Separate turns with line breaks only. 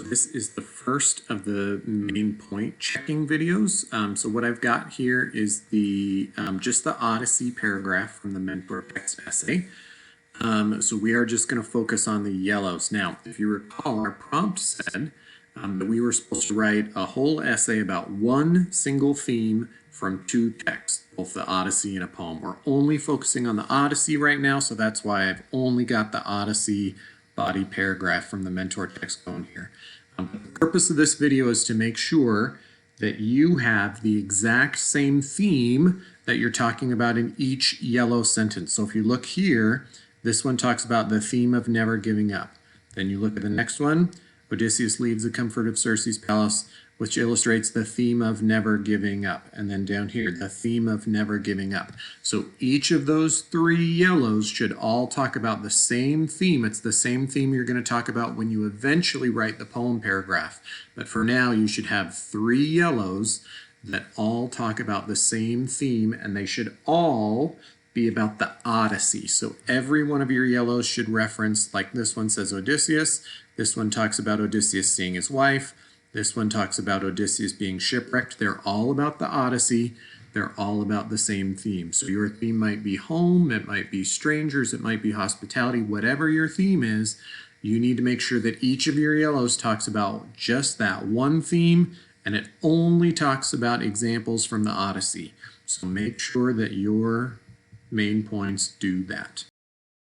this is the first of the main point checking videos. So what I've got here is the just the Odyssey paragraph from the mentor text essay. So we are just going to focus on the yellows. Now, if you recall, our prompt said that we were supposed to write a whole essay about one single theme from two texts, both the Odyssey and a poem. We're only focusing on the Odyssey right now, so that's why I've only got the Odyssey body paragraph from the mentor text going here. The purpose of this video is to make sure that you have the exact same theme that you're talking about in each yellow sentence. So if you look here, this one talks about the theme of never giving up. Then you look at the next one, Odysseus leaves the comfort of Circe's palace, which illustrates the theme of never giving up. And then down here, the theme of never giving up. So each of those three yellows should all talk about the same theme. It's the same theme you're going to talk about when you eventually write the poem paragraph. But for now, you should have three yellows that all talk about the same theme, and they should all be about the Odyssey. So every one of your yellows should reference, like this one says Odysseus, this one talks about Odysseus seeing his wife, this one talks about Odysseus being shipwrecked. They're all about the Odyssey. They're all about the same theme. So your theme might be home, it might be strangers, it might be hospitality, whatever your theme is, you need to make sure that each of your yellows talks about just that one theme, and it only talks about examples from the Odyssey. So make sure that your main points do that.